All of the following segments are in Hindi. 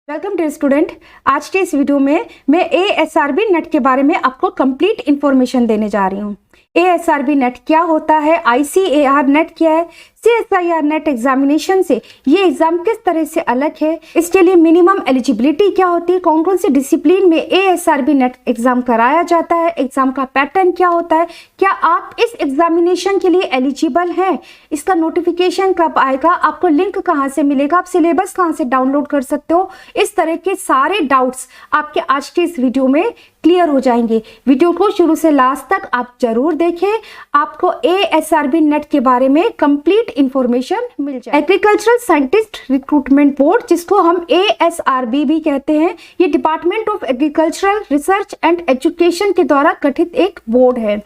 Welcome dear student. आज के इस वीडियो में मैं ASRB नेट के बारे में आपको कंप्लीट इन्फॉर्मेशन देने जा रही हूँ। ASRB नेट क्या होता है, ICAR नेट क्या है, CSIR नेट एग्जामिनेशन से ये एग्जाम किस तरह से अलग है, इसके लिए मिनिमम एलिजिबिलिटी क्या होती है, कौन कौन से डिसिप्लिन में ASRB नेट एग्जाम कराया जाता है, एग्जाम का पैटर्न क्या होता है, क्या आप इस एग्जामिनेशन के लिए एलिजिबल हैं, इसका नोटिफिकेशन कब आएगा, आपको लिंक कहाँ से मिलेगा, आप सिलेबस कहाँ से डाउनलोड कर सकते हो, इस तरह के सारे डाउट्स आपके आज के इस वीडियो में क्लियर हो जाएंगे। वीडियो को शुरू से लास्ट तक आप जरूर देखें, आपको ASRB नेट के बारे में कंप्लीट इंफॉर्मेशन मिल जाए। एग्रीकल्चरल साइंटिस्ट रिक्रूटमेंट बोर्ड, जिसको हम ASRB भी कहते हैं, ये department of agricultural research and education के द्वारा गठित एक बोर्ड है।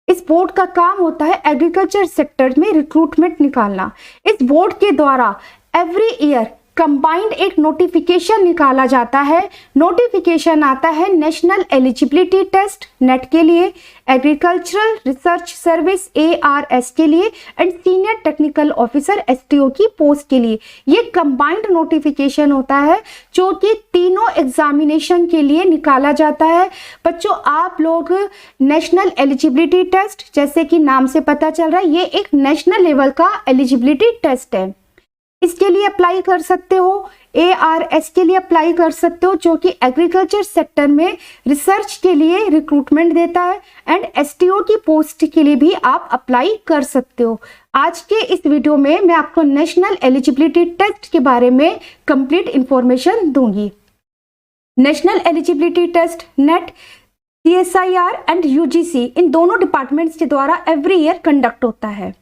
इस बोर्ड का काम होता है एग्रीकल्चर सेक्टर में रिक्रूटमेंट निकालना। इस बोर्ड के द्वारा एवरी ईयर कंबाइंड एक नोटिफिकेशन निकाला जाता है। नोटिफिकेशन आता है नेशनल एलिजिबिलिटी टेस्ट नेट के लिए, एग्रीकल्चरल रिसर्च सर्विस ARS के लिए and senior technical officer STO की पोस्ट के लिए। ये कंबाइंड नोटिफिकेशन होता है जो कि तीनों एग्जामिनेशन के लिए निकाला जाता है। बच्चों, आप लोग नेशनल एलिजिबिलिटी टेस्ट, जैसे कि नाम से पता चल रहा है, ये एक नेशनल लेवल का एलिजिबिलिटी टेस्ट है। इसके लिए अप्लाई कर सकते हो, ARS के लिए अप्लाई कर सकते हो जो कि एग्रीकल्चर सेक्टर में रिसर्च के लिए रिक्रूटमेंट देता है, एंड STO की पोस्ट के लिए भी आप अप्लाई कर सकते हो। आज के इस वीडियो में मैं आपको नेशनल एलिजिबिलिटी टेस्ट के बारे में कंप्लीट इंफॉर्मेशन दूंगी। National eligibility test NET CSIR and UGC इन दोनों डिपार्टमेंट्स के द्वारा एवरी ईयर कंडक्ट होता है।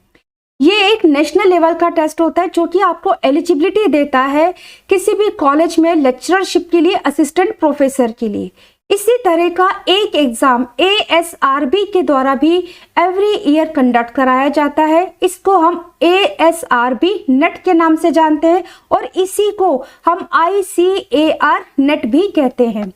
ये एक नेशनल लेवल का टेस्ट होता है जो कि आपको एलिजिबिलिटी देता है किसी भी कॉलेज में लेक्चरशिप के लिए, असिस्टेंट प्रोफेसर के लिए। इसी तरह का एक एग्जाम ASRB के द्वारा भी एवरी ईयर कंडक्ट कराया जाता है। इसको हम ASRB नेट के नाम से जानते हैं और इसी को हम ICAR नेट भी कहते हैं।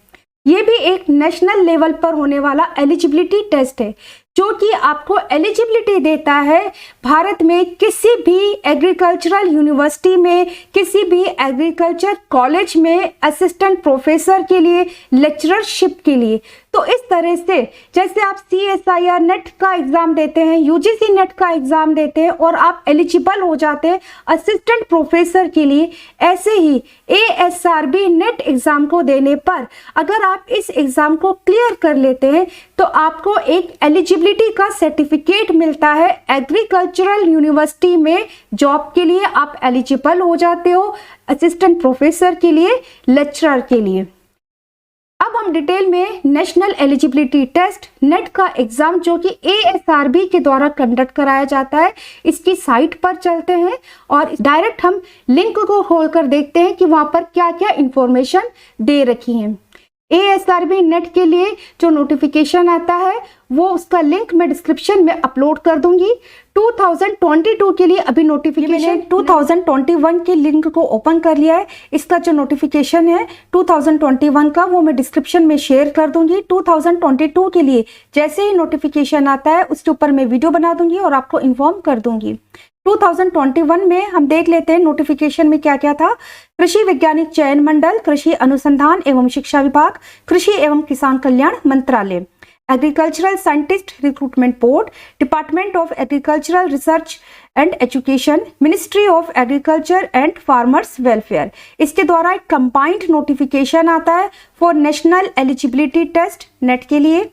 ये भी एक नेशनल लेवल पर होने वाला एलिजिबिलिटी टेस्ट है जो कि आपको एलिजिबिलिटी देता है भारत में किसी भी एग्रीकल्चरल यूनिवर्सिटी में, किसी भी एग्रीकल्चर कॉलेज में असिस्टेंट प्रोफेसर के लिए, लेक्चरशिप के लिए। तो इस तरह से जैसे आप CSIR नेट का एग्जाम देते हैं, UGC नेट का एग्जाम देते हैं और आप एलिजिबल हो जाते हैं असिस्टेंट प्रोफेसर के लिए, ऐसे ही ASRB नेट एग्जाम को देने पर अगर आप इस एग्जाम को क्लियर कर लेते हैं तो आपको एक एलिजिबिलिटी का सर्टिफिकेट मिलता है। एग्रीकल्चरल यूनिवर्सिटी में जॉब के लिए आप एलिजिबल हो जाते हो, असिस्टेंट प्रोफेसर के लिए, लेक्चरर के लिए। अब हम डिटेल में नेशनल एलिजिबिलिटी टेस्ट नेट का एग्जाम जो कि ASRB के द्वारा कंडक्ट कराया जाता है, इसकी साइट पर चलते हैं और डायरेक्ट हम लिंक को खोलकर देखते हैं कि वहां पर क्या क्या इंफॉर्मेशन दे रखी है। ASRB नेट के लिए जो नोटिफिकेशन आता है वो उसका लिंक मैं डिस्क्रिप्शन में अपलोड कर दूंगी। 2022 के लिए अभी नोटिफिकेशन 2021 के लिंक को ओपन कर लिया है। इसका जो नोटिफिकेशन है 2021 का वो मैं डिस्क्रिप्शन में शेयर कर दूंगी। 2022 के लिए जैसे ही नोटिफिकेशन आता है उसके ऊपर मैं वीडियो बना दूंगी और आपको इन्फॉर्म कर दूंगी। 2021 में हम देख लेते हैं नोटिफिकेशन में क्या क्या था। कृषि वैज्ञानिक चयन मंडल, कृषि अनुसंधान एवं शिक्षा विभाग, कृषि एवं किसान कल्याण मंत्रालय, agricultural scientist recruitment board, department of agricultural research and education, ministry of agriculture and farmers welfare. इसके द्वारा एक कंबाइंड नोटिफिकेशन आता है for national eligibility test NET के लिए,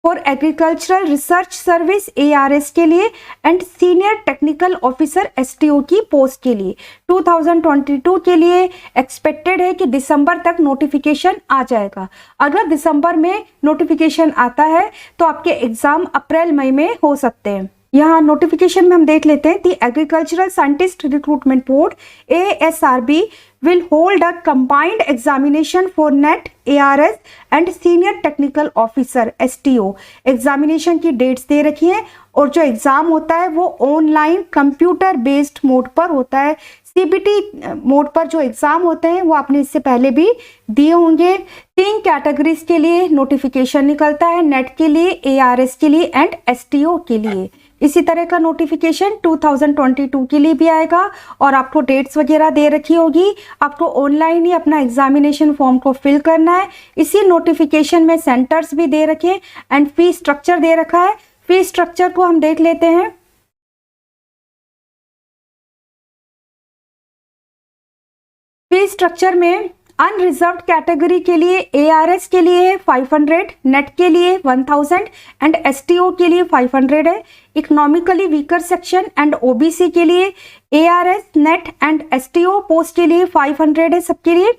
for agricultural research service ARS के लिए and senior technical officer STO की पोस्ट के लिए। 2022 के लिए एक्सपेक्टेड है कि दिसंबर तक नोटिफिकेशन आ जाएगा। अगर दिसंबर में नोटिफिकेशन आता है तो आपके एग्जाम अप्रैल मई में हो सकते हैं। यहाँ नोटिफिकेशन में हम देख लेते हैं, the agricultural scientist recruitment board ASRB will hold a combined examination for NET, ARS and Senior Technical Officer STO। Examination की डेट्स दे रखी हैं और जो एग्जाम होता है वो ऑनलाइन कंप्यूटर बेस्ड मोड पर होता है। CBT मोड पर जो एग्जाम होते हैं वो आपने इससे पहले भी दिए होंगे। 3 कैटेगरीज के लिए नोटिफिकेशन निकलता है, नेट के लिए, ARS के लिए एंड STO के लिए। इसी तरह का नोटिफिकेशन 2022 के लिए भी आएगा और आपको डेट्स वगैरह दे रखी होगी। आपको ऑनलाइन ही अपना एग्जामिनेशन फॉर्म को फिल करना है। इसी नोटिफिकेशन में सेंटर्स भी दे रखे एंड फी स्ट्रक्चर दे रखा है। फी स्ट्रक्चर को हम देख लेते हैं। फी स्ट्रक्चर में अनरिजर्व्ड कैटेगरी के लिए ARS के लिए 500, नेट के लिए 1000 एंड STO के लिए 500 है। Economically weaker section and OBC के लिए ARS, NET and STO post के लिए 500 है सबके लिए।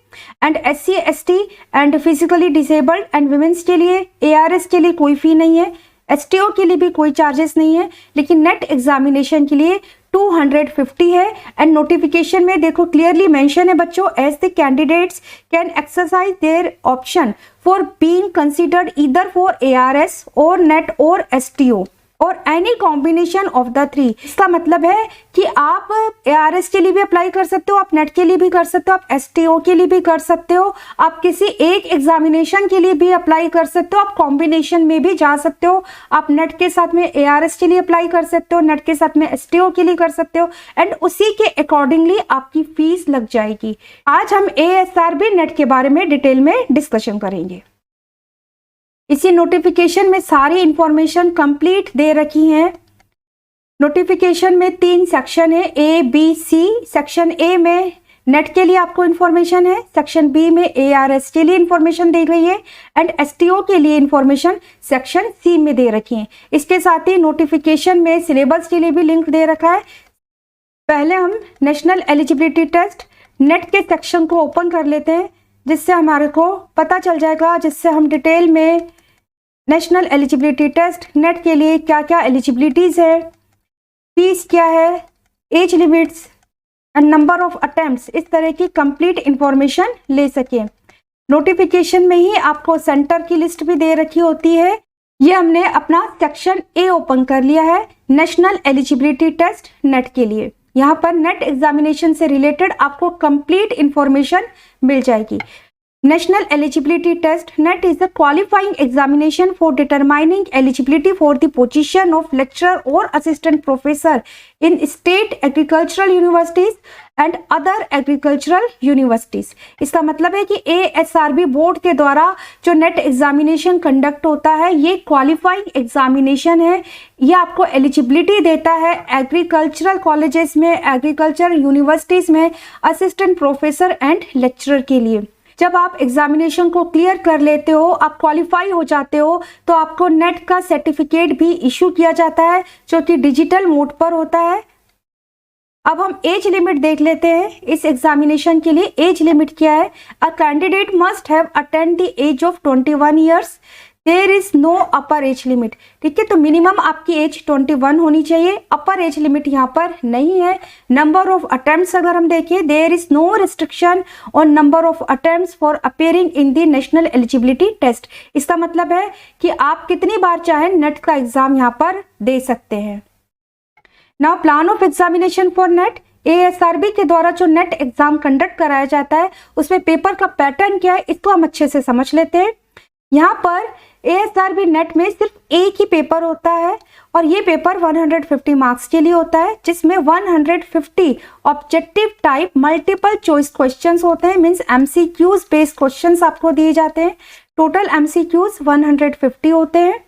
And SC, ST and physically disabled and womens के लिए ARS के लिए कोई फी नहीं है, STO के लिए भी कोई चार्जेस नहीं है, लेकिन नेट एग्जामिनेशन के लिए 250 है। एंड नोटिफिकेशन में देखो क्लियरली मेंशन है बच्चों, as the candidates can exercise their option for being considered either for ARS और नेट और STO और any combination of the three. इसका मतलब है कि आप ARS के लिए भी अप्लाई कर सकते हो, आप नेट के लिए भी कर सकते हो, आप STO के लिए भी कर सकते हो, आप किसी एक एग्जामिनेशन के लिए भी अप्लाई कर सकते हो, आप कॉम्बिनेशन में भी जा सकते हो। आप नेट के साथ में ARS के लिए अप्लाई कर सकते हो, नेट के साथ में STO के लिए कर सकते हो एंड उसी के अकॉर्डिंगली आपकी फीस लग जाएगी। आज हम ASRB नेट के बारे में डिटेल में डिस्कशन करेंगे। इसी नोटिफिकेशन में सारी इंफॉर्मेशन कंप्लीट दे रखी है। नोटिफिकेशन में 3 सेक्शन है, A, B, C। Section A में नेट के लिए आपको इंफॉर्मेशन है, सेक्शन B में ARS के लिए इंफॉर्मेशन दी गई है एंड STO के लिए इंफॉर्मेशन सेक्शन C में दे रखी है। इसके साथ ही नोटिफिकेशन में सिलेबस के लिए भी लिंक दे रखा है। पहले हम नेशनल एलिजिबिलिटी टेस्ट नेट के सेक्शन को ओपन कर लेते हैं, जिससे हमारे को पता चल जाएगा, जिससे हम डिटेल में नेशनल एलिजिबिलिटी टेस्ट नेट के लिए क्या क्या एलिजिबिलिटीज़ है, फीस क्या है, as limits and number of attempts, इस तरह की कंप्लीट इंफॉर्मेशन ले सकें। नोटिफिकेशन में ही आपको सेंटर की लिस्ट भी दे रखी होती है। ये हमने अपना सेक्शन A ओपन कर लिया है, नेशनल एलिजिबिलिटी टेस्ट नेट के लिए। यहाँ पर नेट एग्जामिनेशन से रिलेटेड आपको कंप्लीट इंफॉर्मेशन मिल जाएगी। National Eligibility Test NET is a qualifying examination for determining eligibility for the position of lecturer or assistant professor in state agricultural universities and other agricultural universities। इसका मतलब है कि ASRB बोर्ड के द्वारा जो नेट एग्जामिनेशन कंडक्ट होता है, ये क्वालिफाइंग एग्जामिनेशन है। ये आपको एलिजिबिलिटी देता है एग्रीकल्चरल कॉलेजेस में, एग्रीकल्चरल यूनिवर्सिटीज़ में असिस्टेंट प्रोफेसर एंड लेक्चरर के लिए। जब आप एग्जामिनेशन को क्लियर कर लेते हो, आप क्वालिफाई हो जाते हो, तो आपको नेट का सर्टिफिकेट भी इशू किया जाता है, जो कि डिजिटल मोड पर होता है। अब हम एज लिमिट देख लेते हैं। इस एग्जामिनेशन के लिए एज लिमिट क्या है? A candidate must have attend the age of 21 years. There is no upper age limit. ठीक है, तो मिनिमम आपकी एज 21 होनी चाहिए, अपर एज लिमिट यहाँ पर नहीं है। नंबर ऑफ अटेम्प्ट्स अगर हम देखें, there is no restriction on number of attempts for appearing in the national eligibility test. इसका मतलब है कि आप कितनी बार चाहें नेट का एग्जाम यहाँ पर दे सकते हैं। Now plan of examination for net. ASRB के द्वारा जो नेट एग्जाम कंडक्ट कराया जाता है, उसमें पेपर का पैटर्न क्या है, इसको हम अच्छे से समझ लेते हैं। यहाँ पर ASRB नेट में सिर्फ एक ही पेपर होता है और ये पेपर 150 मार्क्स के लिए होता है, जिसमें 150 objective type multiple choice questions होते हैं, मींस MCQs बेस्ड क्वेश्चंस आपको दिए जाते हैं। टोटल MCQs 150 होते हैं,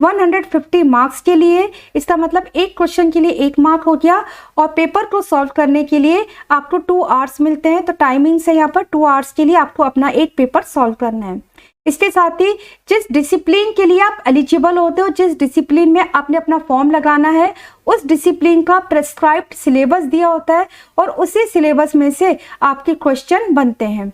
150 मार्क्स के लिए। इसका मतलब एक क्वेश्चन के लिए 1 मार्क हो गया और पेपर को सॉल्व करने के लिए आपको 2 आवर्स मिलते हैं। तो टाइमिंग से यहाँ पर 2 आवर्स के लिए आपको अपना एक पेपर सॉल्व करना है। इसके साथ ही जिस डिसिप्लिन के लिए आप एलिजिबल होते हो, जिस डिसिप्लिन में आपने अपना फॉर्म लगाना है, उस डिसिप्लिन का प्रेस्क्राइब्ड सिलेबस दिया होता है और उसी सिलेबस में से आपके क्वेश्चन बनते हैं।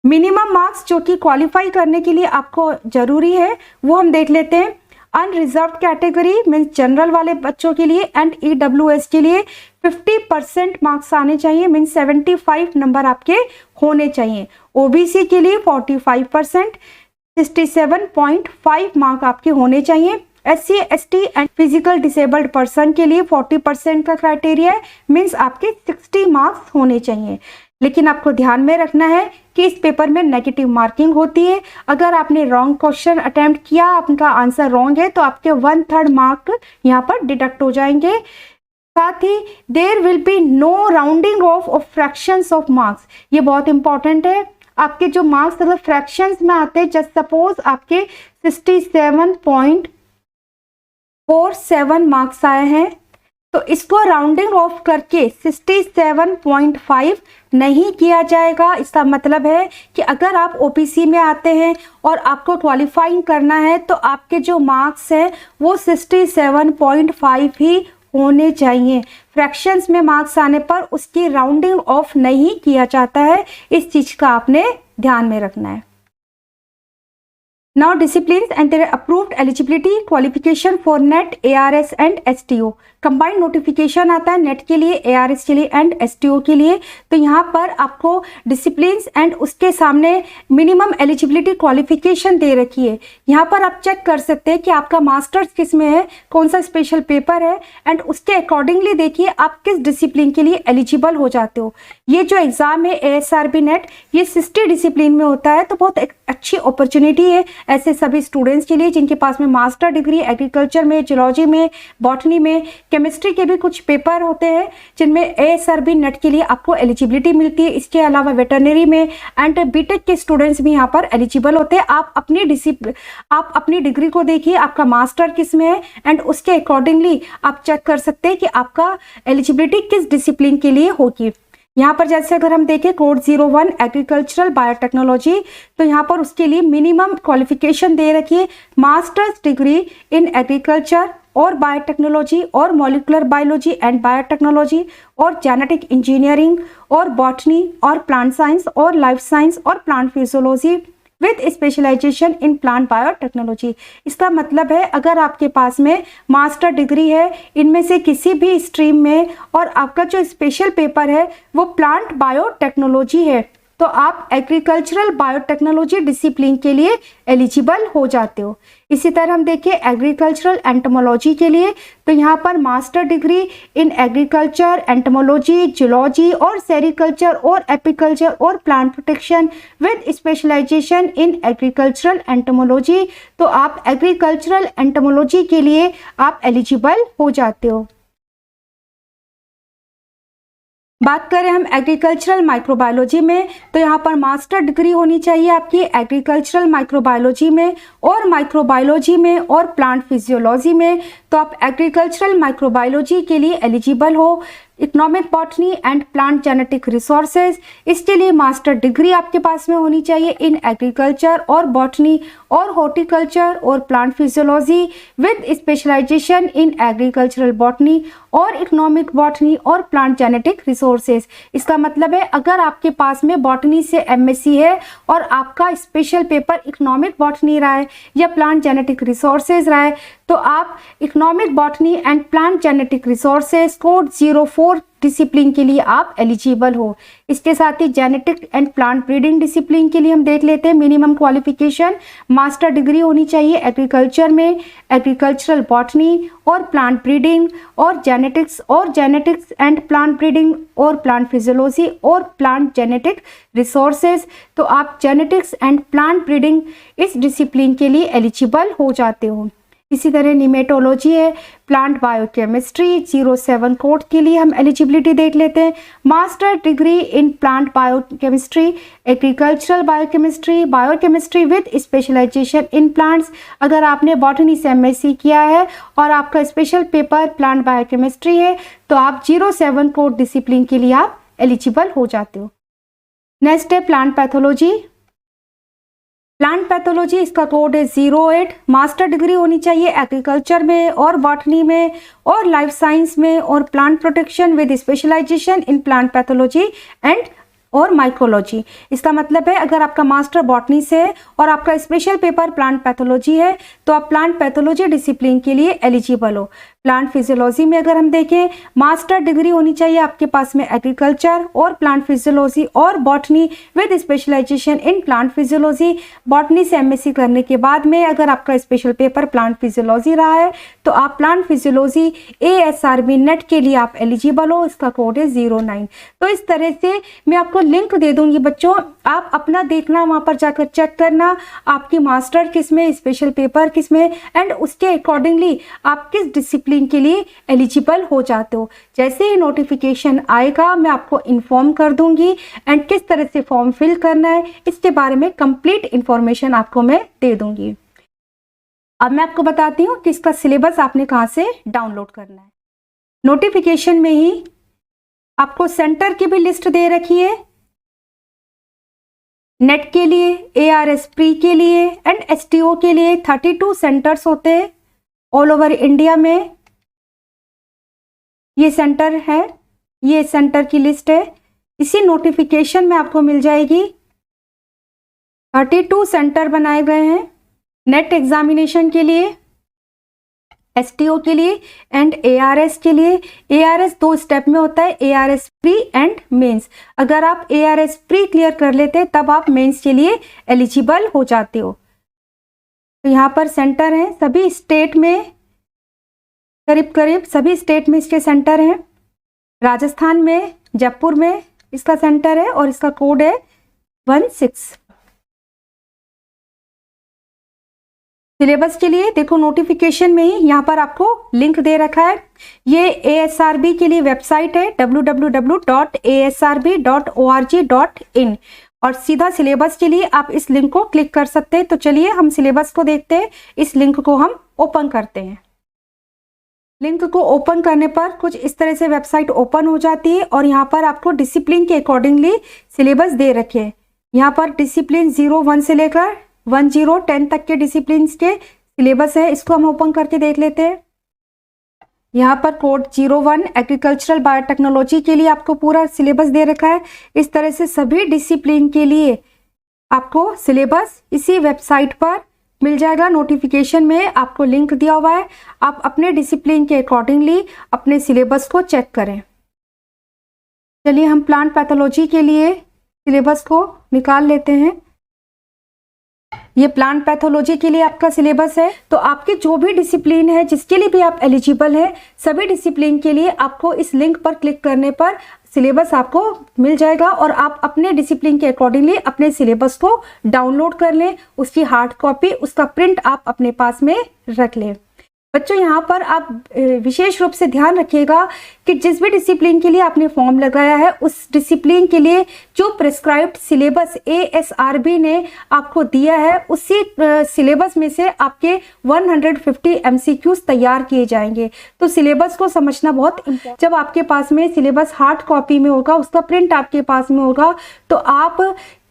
मिनिमम मार्क्स जो कि क्वालिफाई करने के लिए आपको जरूरी है, वो हम देख लेते हैं। अनरिजर्व्ड कैटेगरी मीन्स जनरल वाले बच्चों के लिए एंड EWS के लिए 50% मार्क्स आने चाहिए, मीन्स 75 नंबर आपके होने चाहिए। OBC के लिए 45%, 67.5 मार्क आपके होने चाहिए। SC, ST and physical disabled person के लिए 40% का क्राइटेरिया है, मीन्स आपके 60 मार्क्स होने चाहिए। लेकिन आपको ध्यान में रखना है कि इस पेपर में नेगेटिव मार्किंग होती है। अगर आपने रॉन्ग क्वेश्चन अटेम्प्ट किया, आपका आंसर रॉन्ग है, तो आपके 1/3 मार्क यहाँ पर डिडक्ट हो जाएंगे। साथ ही there will be no rounding off fractions of marks, ये बहुत इंपॉर्टेंट है। आपके जो मार्क्स अगर फ्रैक्शंस में आते हैं, जस्ट सपोज आपके 67.47 मार्क्स आए हैं, तो इसको राउंडिंग ऑफ करके 67.5 नहीं किया जाएगा। इसका मतलब है कि अगर आप ओपीसी में आते हैं और आपको क्वालिफाइंग करना है, तो आपके जो मार्क्स हैं वो 67.5 ही होने चाहिए। फ्रैक्शंस में मार्क्स आने पर उसकी राउंडिंग ऑफ नहीं किया जाता है, इस चीज का आपने ध्यान में रखना है। Now disciplines and their approved eligibility qualification for NET, ARS and STO। Combined notification आता है नेट के लिए, ARS के लिए एंड STO के लिए। तो यहाँ पर आपको डिसिप्लिन्स एंड उसके सामने मिनिमम एलिजिबिलिटी क्वालिफिकेशन दे रखी है। यहाँ पर आप चेक कर सकते हैं कि आपका मास्टर्स किस में है, कौन सा स्पेशल पेपर है, एंड उसके अकॉर्डिंगली देखिए आप किस डिसिप्लिन के लिए एलिजिबल हो जाते हो। ये जो एग्जाम है ASRB नेट, ये 60 डिसिप्लिन में होता है, तो बहुत एक अच्छी अपॉर्चुनिटी है ऐसे सभी स्टूडेंट्स के लिए जिनके पास में मास्टर डिग्री एग्रीकल्चर में, जियोलॉजी में, बॉटनी में, केमिस्ट्री के भी कुछ पेपर होते हैं जिनमें ASRB नेट के लिए आपको एलिजिबिलिटी मिलती है। इसके अलावा वेटरनरी में एंड बीटेक के स्टूडेंट्स भी यहाँ पर एलिजिबल होते हैं। आप अपनी डिग्री को देखिए, आपका मास्टर किस में है, एंड उसके अकॉर्डिंगली आप चेक कर सकते हैं कि आपका एलिजिबिलिटी किस डिसिप्लिन के लिए होगी। यहाँ पर जैसे अगर हम देखें कोड 01 एग्रीकल्चरल बायोटेक्नोलॉजी, तो यहाँ पर उसके लिए मिनिमम क्वालिफिकेशन दे रखी है मास्टर्स डिग्री इन एग्रीकल्चर और बायोटेक्नोलॉजी और मॉलिक्यूलर बायोलॉजी एंड बायोटेक्नोलॉजी और जेनेटिक इंजीनियरिंग और बॉटनी और प्लांट साइंस और लाइफ साइंस और plant physiology with specialization in plant biotechnology. इसका मतलब है अगर आपके पास में मास्टर डिग्री है इनमें से किसी भी स्ट्रीम में और आपका जो स्पेशल पेपर है वो प्लांट बायोटेक्नोलॉजी है, तो आप एग्रीकल्चरल बायोटेक्नोलॉजी डिसिप्लिन के लिए एलिजिबल हो जाते हो। इसी तरह हम देखिए एग्रीकल्चरल एंटोमोलॉजी के लिए, तो यहाँ पर master degree in agriculture, entomology, geology और सेरिकल्चर और एपिकल्चर और plant protection with specialization in agricultural entomology, तो आप एग्रीकल्चरल एंटोमोलॉजी के लिए आप एलिजिबल हो जाते हो। बात करें हम एग्रीकल्चरल माइक्रोबायोलॉजी में, तो यहाँ पर मास्टर डिग्री होनी चाहिए आपकी एग्रीकल्चरल माइक्रोबायोलॉजी में और माइक्रोबायोलॉजी में और प्लांट फिजियोलॉजी में, तो आप एग्रीकल्चरल माइक्रोबायोलॉजी के लिए एलिजिबल हो। Economic botany and plant genetic resources, इसके लिए मास्टर डिग्री आपके पास में होनी चाहिए इन एग्रीकल्चर और बॉटनी और हॉर्टिकल्चर और plant physiology with specialization in agricultural botany और इकोनॉमिक बॉटनी और प्लांट जेनेटिक रिसोर्सेज। इसका मतलब है अगर आपके पास में बॉटनी से MSc है और आपका स्पेशल पेपर इकोनॉमिक बॉटनी रहा है या प्लांट जेनेटिक रिसोर्सेज रहा है, तो आप economic botany and plant genetic resources code 04 discipline के लिए आप एलिजिबल हो। इसके साथ ही genetic and plant breeding discipline के लिए हम देख लेते हैं मिनिमम क्वालिफिकेशन मास्टर डिग्री होनी चाहिए एग्रीकल्चर में, एग्रीकल्चरल बॉटनी और प्लांट ब्रीडिंग और जेनेटिक्स एंड प्लांट ब्रीडिंग और प्लांट फिजियोलॉजी और प्लांट जेनेटिक रिसोर्सेज, तो आप जेनेटिक्स एंड प्लांट ब्रीडिंग इस डिसिप्लिन के लिए एलिजिबल हो जाते हो। इसी तरह निमेटोलॉजी है, प्लांट बायोकेमिस्ट्री 07 कोड के लिए हम एलिजिबिलिटी देख लेते हैं master degree in plant biochemistry, agricultural biochemistry with specialization in plants. अगर आपने बॉटनी से MSc किया है और आपका स्पेशल पेपर प्लांट बायोकेमिस्ट्री है, तो आप 07 कोड डिसिप्लिन के लिए आप एलिजिबल हो जाते हो। नेक्स्ट है प्लांट पैथोलॉजी। प्लांट पैथोलॉजी, इसका कोड है 08। मास्टर डिग्री होनी चाहिए एग्रीकल्चर में और बॉटनी में और लाइफ साइंस में और plant protection with specialization in plant pathology and और माइक्रोलॉजी। इसका मतलब है अगर आपका मास्टर बॉटनी से है और आपका स्पेशल पेपर प्लांट पैथोलॉजी है, तो आप प्लांट पैथोलॉजी डिसिप्लिन के लिए एलिजिबल हो। प्लांट फिजियोलॉजी में अगर हम देखें मास्टर डिग्री होनी चाहिए आपके पास में एग्रीकल्चर और प्लांट फिजियोलॉजी और botany with specialization in plant physiology. Botany से MSc करने के बाद में अगर आपका स्पेशल पेपर प्लांट फिजियोलॉजी रहा है, तो आप प्लांट फिजियोलॉजी ASRB नेट के लिए आप एलिजिबल हो। इसका कोड है 09। तो इस तरह से मैं आपको आपको लिंक दे दूंगी बच्चों, आप अपना देखना, वहाँ पर जाकर चेक करना आपकी मास्टर किस में, स्पेशल पेपर किस में, एंड उसके अकॉर्डिंगली आप किस डिसिप्लिन के लिए एलिजिबल हो जाते हो। जैसे ही नोटिफिकेशन आएगा मैं आपको इन्फॉर्म कर दूंगी एंड किस तरह से फॉर्म फिल करना है इसके बारे में कंप्लीट इन्फॉर्मेशन आपको मैं दे दूंगी। अब मैं आपको बताती हूँ कि इसका सिलेबस आपने कहाँ से डाउनलोड करना है। नोटिफिकेशन में ही आपको सेंटर की भी लिस्ट दे रखी है, नेट के लिए, ARS प्री के लिए एंड STO के लिए 32 सेंटर्स होते हैं ऑल ओवर इंडिया में। ये सेंटर है, ये सेंटर की लिस्ट है, इसी नोटिफिकेशन में आपको मिल जाएगी। 32 सेंटर बनाए गए हैं नेट एग्जामिनेशन के लिए, STO के लिए एंड ARS के लिए। ARS 2 स्टेप में होता है, ARS प्री एंड मेंस। अगर आप ARS प्री क्लियर कर लेते तब आप मेंस के लिए एलिजिबल हो जाते हो। तो यहाँ पर सेंटर हैं सभी स्टेट में, करीब करीब सभी स्टेट में इसके सेंटर हैं। राजस्थान में जयपुर में इसका सेंटर है और इसका कोड है 16। सिलेबस के लिए देखो नोटिफिकेशन में ही यहाँ पर आपको लिंक दे रखा है। ये ASRB के लिए वेबसाइट है www.asrb.org.in और सीधा सिलेबस के लिए आप इस लिंक को क्लिक कर सकते हैं। तो चलिए हम सिलेबस को देखते हैं। इस लिंक को हम ओपन करते हैं। लिंक को ओपन करने पर कुछ इस तरह से वेबसाइट ओपन हो जाती है और यहाँ पर आपको डिसिप्लिन के अकॉर्डिंगली सिलेबस दे रखे हैं। यहाँ पर डिसिप्लिन 01 से लेकर 10 तक के डिसिप्लिन के सिलेबस है। इसको हम ओपन करके देख लेते हैं। यहाँ पर कोड 01 एग्रीकल्चरल बायोटेक्नोलॉजी के लिए आपको पूरा सिलेबस दे रखा है। इस तरह से सभी डिसिप्लिन के लिए आपको सिलेबस इसी वेबसाइट पर मिल जाएगा। नोटिफिकेशन में आपको लिंक दिया हुआ है, आप अपने डिसिप्लिन के अकॉर्डिंगली अपने सिलेबस को चेक करें। चलिए हम प्लांट पैथोलॉजी के लिए सिलेबस को निकाल लेते हैं। ये प्लांट पैथोलॉजी के लिए आपका सिलेबस है। तो आपके जो भी डिसिप्लिन है, जिसके लिए भी आप एलिजिबल है, सभी डिसिप्लिन के लिए आपको इस लिंक पर क्लिक करने पर सिलेबस आपको मिल जाएगा और आप अपने डिसिप्लिन के अकॉर्डिंगली अपने सिलेबस को डाउनलोड कर लें। उसकी हार्ड कॉपी, उसका प्रिंट आप अपने पास में रख लें। बच्चों यहाँ पर आप विशेष रूप से ध्यान रखिएगा कि जिस भी डिसिप्लिन के लिए आपने फॉर्म लगाया है उस डिसिप्लिन के लिए जो प्रिस्क्राइब्ड सिलेबस ASRB ने आपको दिया है उसी सिलेबस में से आपके 150 MCQs तैयार किए जाएंगे। तो सिलेबस को समझना बहुत इम्पोर्टेंट। जब आपके पास में सिलेबस हार्ड कॉपी में होगा, उसका प्रिंट आपके पास में होगा, तो आप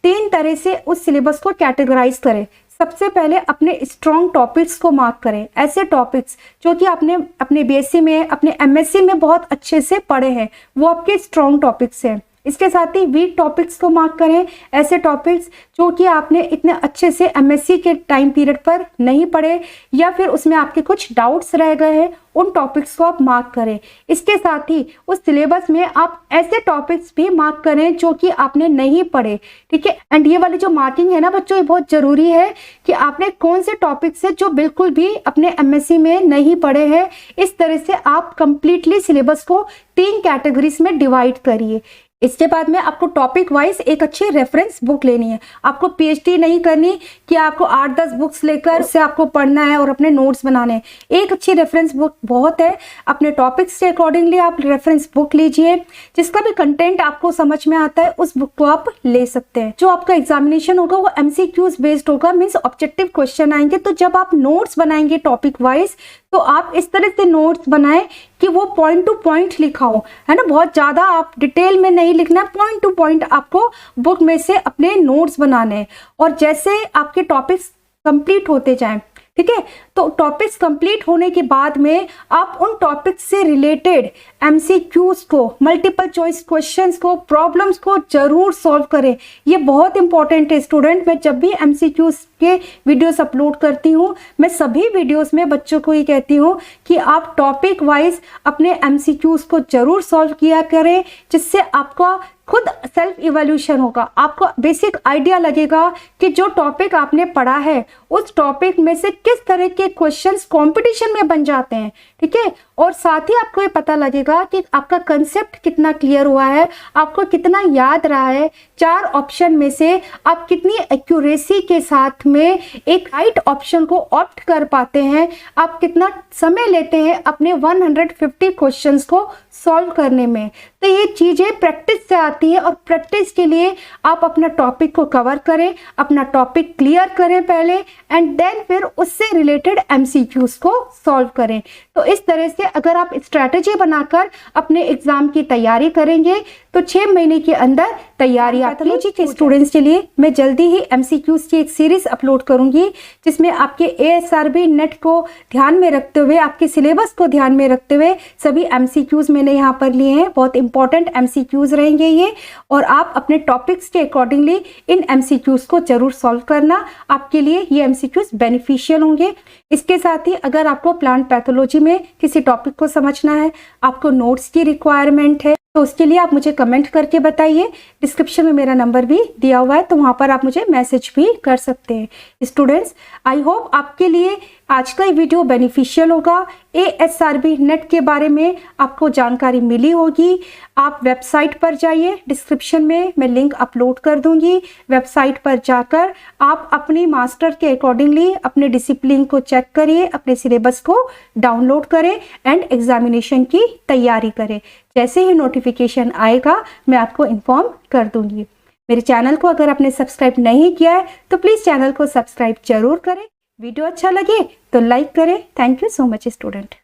3 तरह से उस सिलेबस को कैटेगराइज करें। सबसे पहले अपने स्ट्रॉन्ग टॉपिक्स को मार्क करें, ऐसे टॉपिक्स जो कि आपने अपने BSc में, अपने MSc में बहुत अच्छे से पढ़े हैं, वो आपके स्ट्रॉन्ग टॉपिक्स हैं। इसके साथ ही वीक टॉपिक्स को मार्क करें, ऐसे टॉपिक्स जो कि आपने इतने अच्छे से MSc के टाइम पीरियड पर नहीं पढ़े या फिर उसमें आपके कुछ डाउट्स रह गए हैं, उन टॉपिक्स को आप मार्क करें। इसके साथ ही उस सिलेबस में आप ऐसे टॉपिक्स भी मार्क करें जो कि आपने नहीं पढ़े, ठीक है। एंड ये वाली जो मार्किंग है ना बच्चों, ये बहुत जरूरी है कि आपने कौन से टॉपिक्स है जो बिल्कुल भी अपने MSc में नहीं पढ़े हैं। इस तरह से आप कंप्लीटली सिलेबस को 3 कैटेगरीज में डिवाइड करिए। इसके बाद में आपको टॉपिक वाइज एक अच्छी रेफरेंस बुक लेनी है। आपको PhD नहीं करनी कि आपको 8-10 बुक्स लेकर से आपको पढ़ना है और अपने नोट्स बनाने हैं। एक अच्छी रेफरेंस बुक बहुत है। अपने टॉपिक्स के अकॉर्डिंगली आप रेफरेंस बुक लीजिए, जिसका भी कंटेंट आपको समझ में आता है उस बुक को आप ले सकते हैं। जो आपका एग्जामिनेशन होगा वो MCQs बेस्ड होगा, मीन्स ऑब्जेक्टिव क्वेश्चन आएंगे। तो जब आप नोट्स बनाएंगे टॉपिक वाइज, तो आप इस तरह से नोट्स बनाएं कि वो पॉइंट टू पॉइंट लिखा हो, है ना। बहुत ज्यादा आप डिटेल में नहीं लिखना, पॉइंट टू पॉइंट आपको बुक में से अपने नोट्स बनाने हैं। और जैसे आपके टॉपिक्स कंप्लीट होते जाएं, ठीक है, तो टॉपिक्स कंप्लीट होने के बाद में आप उन टॉपिक्स से रिलेटेड MCQs को, मल्टीपल चॉइस क्वेश्चंस को, प्रॉब्लम्स को जरूर सॉल्व करें। ये बहुत इंपॉर्टेंट है स्टूडेंट। मैं जब भी MCQs के वीडियोस अपलोड करती हूँ, मैं सभी वीडियोस में बच्चों को ये कहती हूँ कि आप टॉपिक वाइज अपने MCQs को जरूर सॉल्व किया करें, जिससे आपका खुद सेल्फ इवोल्यूशन होगा, आपको बेसिक आइडिया लगेगा कि जो टॉपिक आपने पढ़ा है उस टॉपिक में से किस तरह के क्वेश्चंस कंपटीशन में बन जाते हैं, ठीक है। और साथ ही आपको ये पता लगेगा कि आपका कंसेप्ट कितना क्लियर हुआ है, आपको कितना याद रहा है, 4 ऑप्शन में से आप कितनी एक्यूरेसी के साथ में एक राइट ऑप्शन को ऑप्ट कर पाते हैं, आप कितना समय लेते हैं अपने 150 क्वेश्चंस को सॉल्व करने में। तो ये चीज़ें प्रैक्टिस से आती है और प्रैक्टिस के लिए आप अपना टॉपिक को कवर करें, अपना टॉपिक क्लियर करें पहले, एंड देन फिर उससे रिलेटेड एमसीक्यूज को सॉल्व करें। तो इस तरह से अगर आप स्ट्रैटेजी बनाकर अपने एग्जाम की तैयारी करेंगे तो 6 महीने के अंदर तैयारी पैथोलॉजी के स्टूडेंट्स के लिए मैं जल्दी ही एमसीक्यूज की एक सीरीज अपलोड करूंगी, जिसमें आपके एएसआरबी नेट को ध्यान में रखते हुए, आपके सिलेबस को ध्यान में रखते हुए सभी एमसीक्यूज मैंने यहाँ पर लिए हैं। बहुत इंपॉर्टेंट एमसीक्यूज रहेंगे ये, और आप अपने टॉपिक्स के अकॉर्डिंगली इन एमसीक्यूज को जरूर सॉल्व करना, आपके लिए ये एमसीक्यूज बेनिफिशियल होंगे। इसके साथ ही अगर आपको प्लांट पैथोलॉजी में किसी टॉपिक को समझना है, आपको नोट्स की रिक्वायरमेंट है, तो उसके लिए आप मुझे कमेंट करके बताइए। डिस्क्रिप्शन में मेरा नंबर भी दिया हुआ है, तो वहाँ पर आप मुझे मैसेज भी कर सकते हैं। स्टूडेंट्स, आई होप आपके लिए आज का ये वीडियो बेनिफिशियल होगा। एएसआरबी नेट के बारे में आपको जानकारी मिली होगी। आप वेबसाइट पर जाइए, डिस्क्रिप्शन में मैं लिंक अपलोड कर दूंगी। वेबसाइट पर जाकर आप अपनी मास्टर के अकॉर्डिंगली अपने डिसिप्लिन को चेक करिए, अपने सिलेबस को डाउनलोड करें एंड एग्जामिनेशन की तैयारी करें। जैसे ही नोटिफिकेशन आएगा मैं आपको इन्फॉर्म कर दूंगी। मेरे चैनल को अगर आपने सब्सक्राइब नहीं किया है तो प्लीज़ चैनल को सब्सक्राइब जरूर करें। वीडियो अच्छा लगे तो लाइक करें। Thank you so much student.